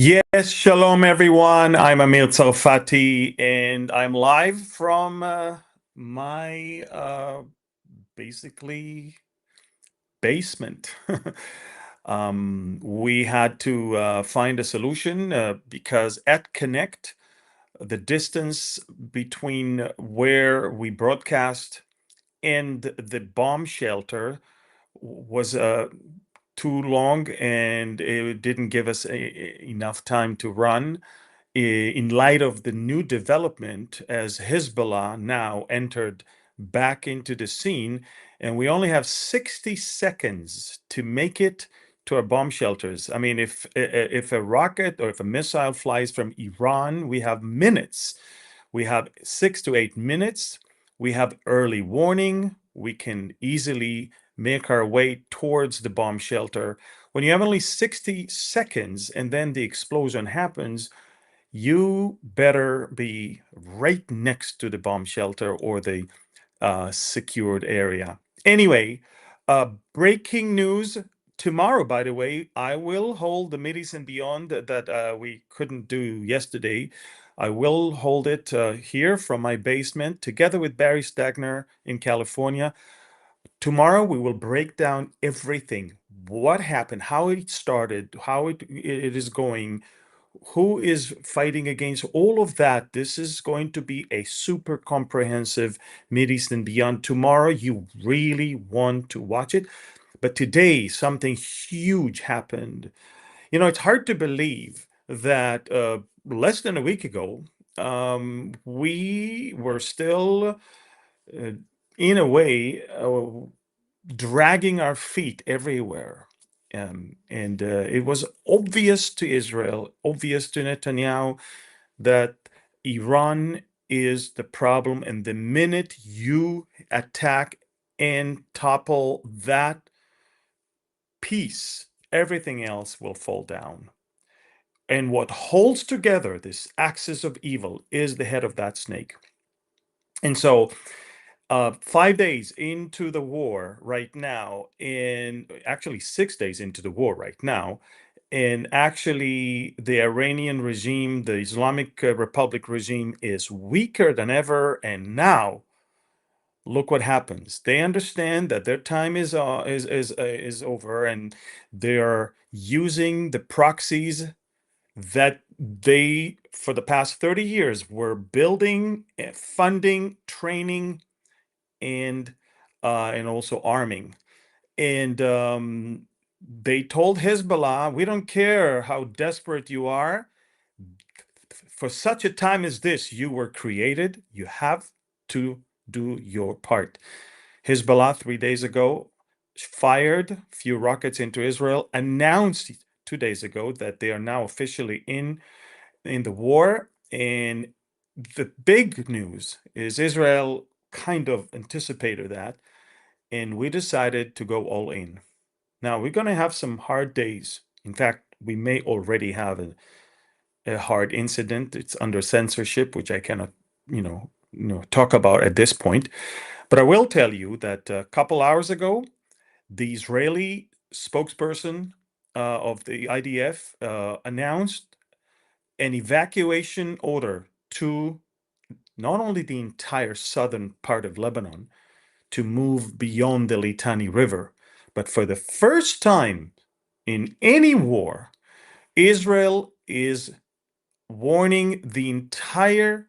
Yes, shalom everyone. I'm Amir and I'm live from my basically basement. We had to find a solution because at Connect, the distance between where we broadcast and the bomb shelter was too long, and it didn't give us enough time to run in light of the new development as Hezbollah now entered back into the scene, and we only have 60 seconds to make it to our bomb shelters. I mean, if a rocket or if a missile flies from Iran, we have minutes. We have 6 to 8 minutes. We have early warning. We can easily make our way towards the bomb shelter. When you have only 60 seconds and then the explosion happens, you better be right next to the bomb shelter or the secured area. Anyway, breaking news tomorrow, by the way, I will hold the Middies and Beyond that we couldn't do yesterday. I will hold it here from my basement together with Barry Stagner in California. Tomorrow we will break down everything. What happened, how it started, how it is going, who is fighting against all of that. This is going to be a super comprehensive Mideast and Beyond. Tomorrow, you really want to watch it. But today, something huge happened. You know, it's hard to believe that less than a week ago, we were still, in a way, dragging our feet everywhere. And it was obvious to Israel, obvious to Netanyahu, that Iran is the problem. And the minute you attack and topple that piece, everything else will fall down. And what holds together this axis of evil is the head of that snake. And so 5 days into the war right now, in actually 6 days into the war right now, and actually the Iranian regime, the Islamic Republic regime, is weaker than ever. And now, look what happens. They understand that their time is over, and they are using the proxies that they, for the past 30 years, were building, funding, training, and also arming. And they told Hezbollah, we don't care how desperate you are. For such a time as this, you were created. You have to do your part. Hezbollah 3 days ago fired a few rockets into Israel, announced 2 days ago that they are now officially in the war. And the big news is Israel kind of anticipated that, and we decided to go all in. Now, we're going to have some hard days. In fact, we may already have a hard incident. It's under censorship, which I cannot, talk about at this point. But I will tell you that a couple hours ago, the Israeli spokesperson of the IDF announced an evacuation order to not only the entire southern part of Lebanon, to move beyond the Litani River. But for the first time in any war, Israel is warning the entire,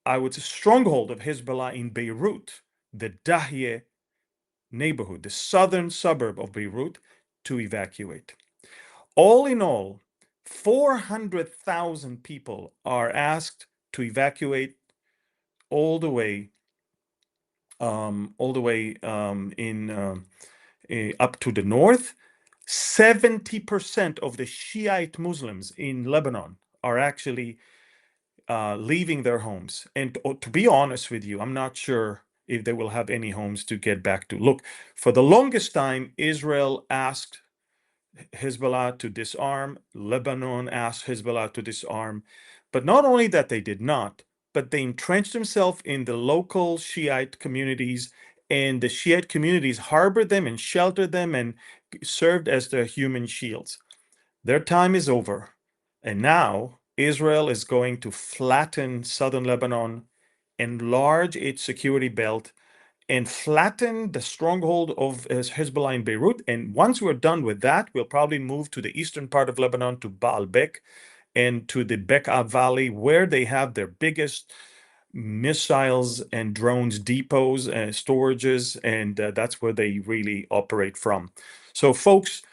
I would say, stronghold of Hezbollah in Beirut, the Dahiya neighborhood, the southern suburb of Beirut, to evacuate. All in all, 400,000 people are asked to evacuate all the way in up to the north. 70% of the Shiite Muslims in Lebanon are actually leaving their homes. And to be honest with you, I'm not sure if they will have any homes to get back to. Look, for the longest time, Israel asked Hezbollah to disarm. Lebanon asked Hezbollah to disarm. But not only that they did not, but they entrenched themselves in the local Shiite communities, and the Shiite communities harbored them and sheltered them and served as their human shields. Their time is over. And now Israel is going to flatten southern Lebanon, enlarge its security belt, and flatten the stronghold of Hezbollah in Beirut. And once we're done with that, we'll probably move to the eastern part of Lebanon to Baalbek and to the Bekaa Valley, where they have their biggest missiles and drones depots and storages, and that's where they really operate from. So, folks,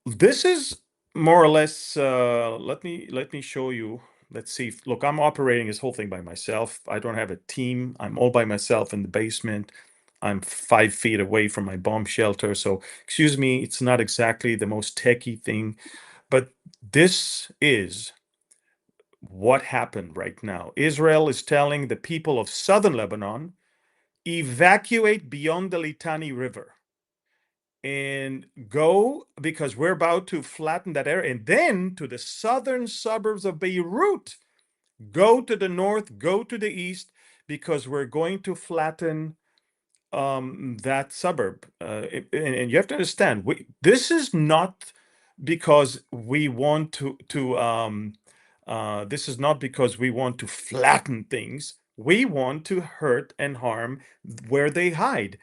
this is more or less. Let me show you. Let's see. Look, I'm operating this whole thing by myself. I don't have a team. I'm all by myself in the basement. I'm 5 feet away from my bomb shelter. So, excuse me, it's not exactly the most techy thing, but this is what happened right now. Israel is telling the people of southern Lebanon, evacuate beyond the Litani River and go, because we're about to flatten that area. And then to the southern suburbs of Beirut, go to the north, go to the east, because we're going to flatten that suburb. And you have to understand, this is not because we want this is not because we want to flatten things. We want to hurt and harm where they hide.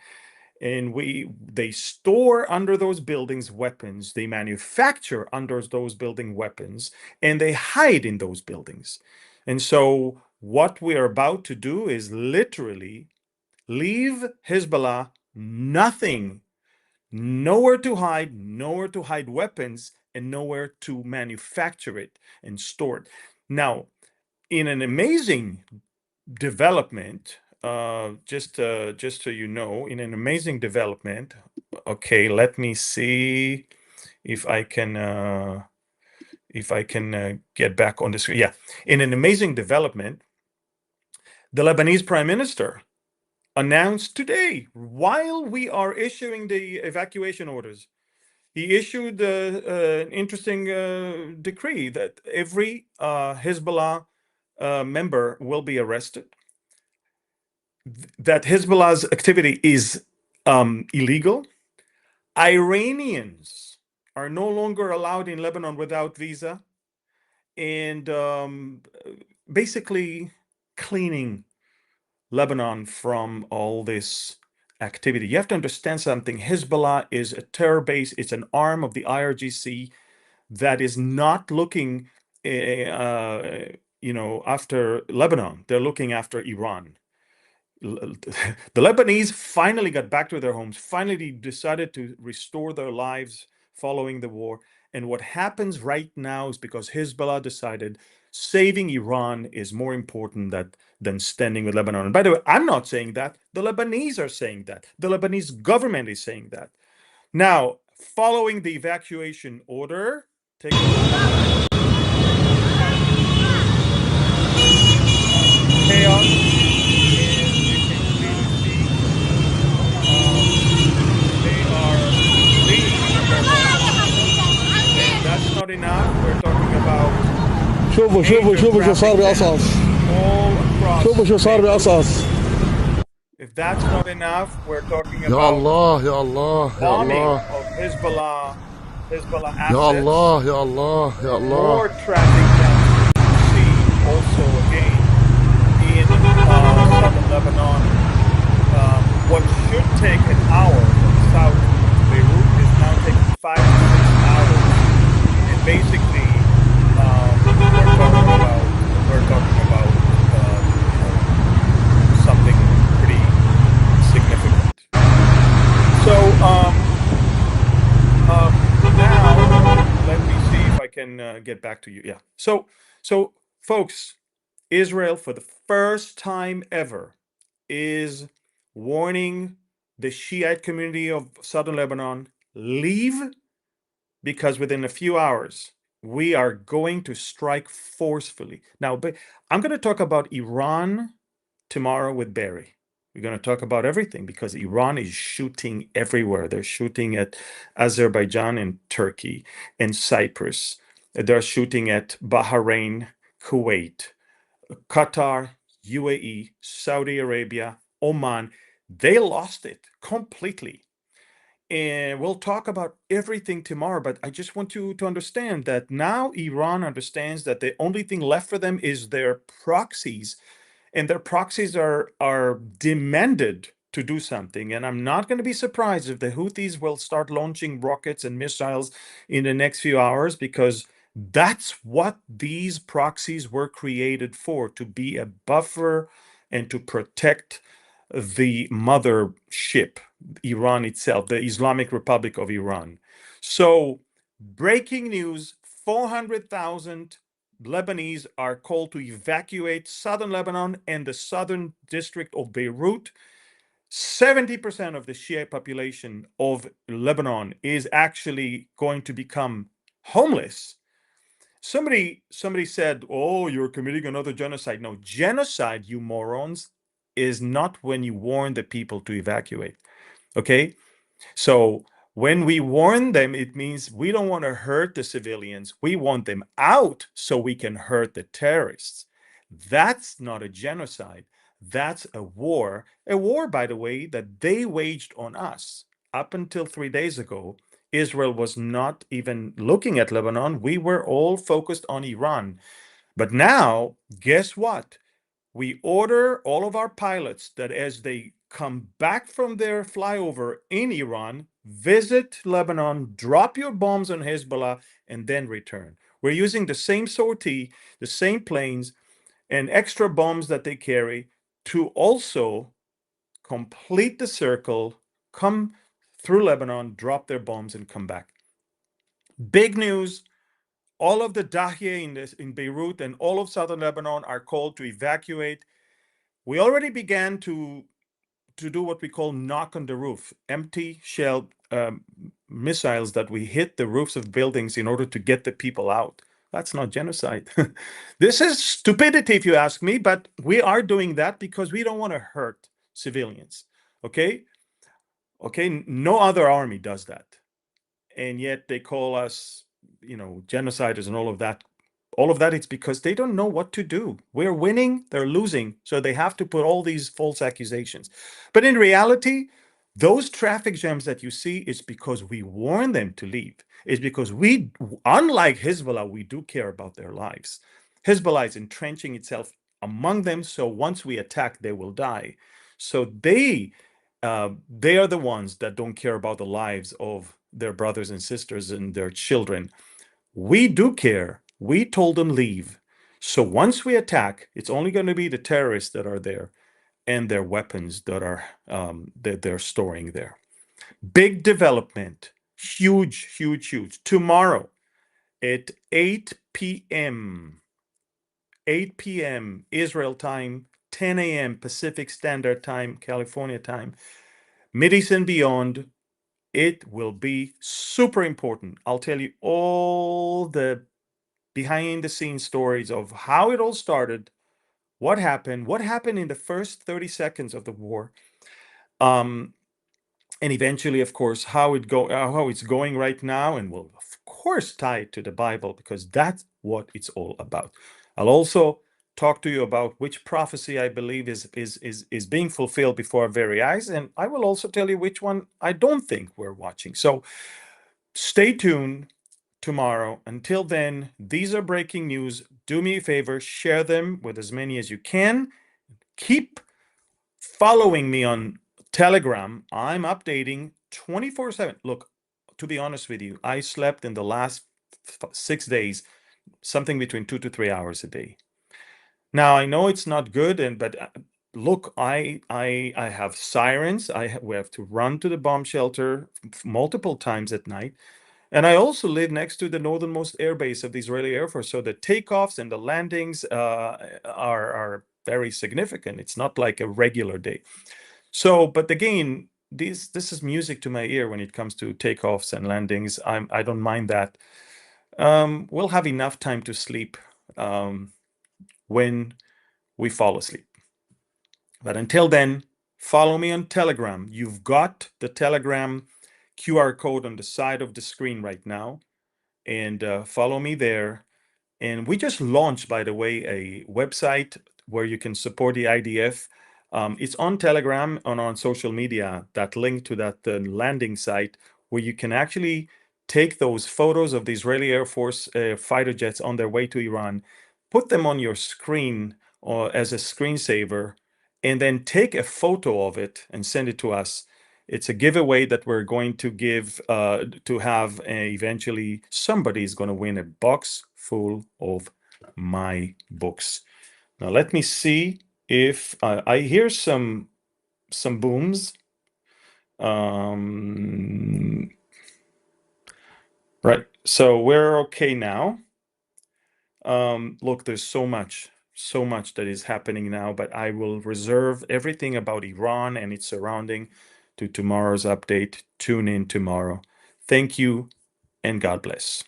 And they store under those buildings weapons, they manufacture under those building weapons, and they hide in those buildings. And so what we are about to do is literally leave Hezbollah nothing, nowhere to hide weapons, and nowhere to manufacture it and store it. Now, in an amazing development, just so you know, in an amazing development, okay, let me see if I can get back on the screen. Yeah, in an amazing development, the Lebanese prime minister announced today, while we are issuing the evacuation orders, he issued an interesting decree that every Hezbollah member will be arrested, that Hezbollah's activity is illegal. Iranians are no longer allowed in Lebanon without visa, and basically cleaning Lebanon from all this activity. You have to understand something. Hezbollah is a terror base. It's an arm of the IRGC that is not looking, after Lebanon. They're looking after Iran. The Lebanese finally got back to their homes, finally decided to restore their lives following the war. And what happens right now is because Hezbollah decided saving Iran is more important than standing with Lebanon. And by the way, I'm not saying that. The Lebanese are saying that. The Lebanese government is saying that. Now, following the evacuation order, take a look. Chaos. That's not enough. We're talking about شوفوا شو صار بقصص. all across. شوفوا شو صار بقصص. If that's not enough, we're talking يا about الله يا الله يا bombing الله of Hezbollah يا assets. الله يا الله يا الله. More tragic than we see also again in southern Lebanon. What should take an hour from south to Beirut is now taking 5 to 6 hours. And basically, we're talking about something pretty significant. So now let me see if I can get back to you. Yeah. So folks, Israel for the first time ever is warning the Shiite community of southern Lebanon, leave, because within a few hours we are going to strike forcefully. Now, but I'm going to talk about Iran tomorrow with Barry. We're going to talk about everything because Iran is shooting everywhere. They're shooting at Azerbaijan and Turkey and Cyprus. They're shooting at Bahrain, Kuwait, Qatar, UAE, Saudi Arabia, Oman. They lost it completely. And we'll talk about everything tomorrow, but I just want you to understand that now Iran understands that the only thing left for them is their proxies, and their proxies are demanded to do something. And I'm not going to be surprised if the Houthis will start launching rockets and missiles in the next few hours, because that's what these proxies were created for, to be a buffer and to protect the mothership, Iran itself, the Islamic Republic of Iran. So, breaking news: 400,000 Lebanese are called to evacuate southern Lebanon and the southern district of Beirut. 70% of the Shia population of Lebanon is actually going to become homeless. Somebody said, "Oh, you're committing another genocide." No, genocide, you morons, is not when you warn the people to evacuate. Okay? So when we warn them, it means we don't want to hurt the civilians. We want them out so we can hurt the terrorists. That's not a genocide. That's a war. A war, by the way, that they waged on us. Up until 3 days ago, Israel was not even looking at Lebanon. We were all focused on Iran. But now, guess what? We order all of our pilots that as they come back from their flyover in Iran, visit Lebanon, drop your bombs on Hezbollah, and then return. We're using the same sortie, the same planes, and extra bombs that they carry to also complete the circle, come through Lebanon, drop their bombs, and come back. Big news: all of the Dahiya in Beirut and all of southern Lebanon are called to evacuate. We already began to do what we call knock on the roof, empty shell missiles that we hit the roofs of buildings in order to get the people out. That's not genocide. This is stupidity, if you ask me, but we are doing that because we don't want to hurt civilians. Okay? Okay, no other army does that. And yet they call us, genociders and all of that. All of that, it's because they don't know what to do. We're winning, they're losing, so they have to put all these false accusations. But in reality, those traffic jams that you see is because we warn them to leave. It's because we, unlike Hezbollah, we do care about their lives. Hezbollah is entrenching itself among them, so once we attack, they will die. So they are the ones that don't care about the lives of their brothers and sisters and their children. We do care. We told them leave. So once we attack, it's only going to be the terrorists that are there and their weapons that are that they're storing there. Big development. Huge, huge, huge. Tomorrow at 8 p.m. 8 p.m. Israel time, 10 a.m. Pacific Standard Time, California time, Mideast and beyond. It will be super important. I'll tell you all the behind the scenes stories of how it all started, what happened in the first 30 seconds of the war, um, and eventually, of course, how it's going right now, and we'll of course tie it to the Bible because that's what it's all about. I'll also talk to you about which prophecy I believe is being fulfilled before our very eyes, and I will also tell you which one I don't think we're watching. So stay tuned tomorrow. Until then, these are breaking news. Do me a favor, share them with as many as you can. Keep following me on Telegram. I'm updating 24/7. Look, to be honest with you, I slept in the last 6 days something between 2 to 3 hours a day. Now I know it's not good, but look, I have sirens. We have to run to the bomb shelter multiple times at night. And I also live next to the northernmost airbase of the Israeli Air Force, so the takeoffs and the landings are very significant. It's not like a regular day. So, but again, this is music to my ear when it comes to takeoffs and landings. I don't mind that. We'll have enough time to sleep when we fall asleep. But until then, follow me on Telegram. You've got the Telegram QR code on the side of the screen right now, and follow me there. And we just launched, by the way, a website where you can support the IDF. It's on Telegram and on social media, that link to that landing site where you can actually take those photos of the Israeli Air Force fighter jets on their way to Iran, put them on your screen or as a screensaver, and then take a photo of it and send it to us. It's a giveaway that we're going to give to have eventually somebody is going to win a box full of my books. Now let me see if I hear some booms. Right, so we're okay now. Look, there's so much that is happening now, but I will reserve everything about Iran and its surrounding to tomorrow's update. Tune in tomorrow. Thank you and God bless.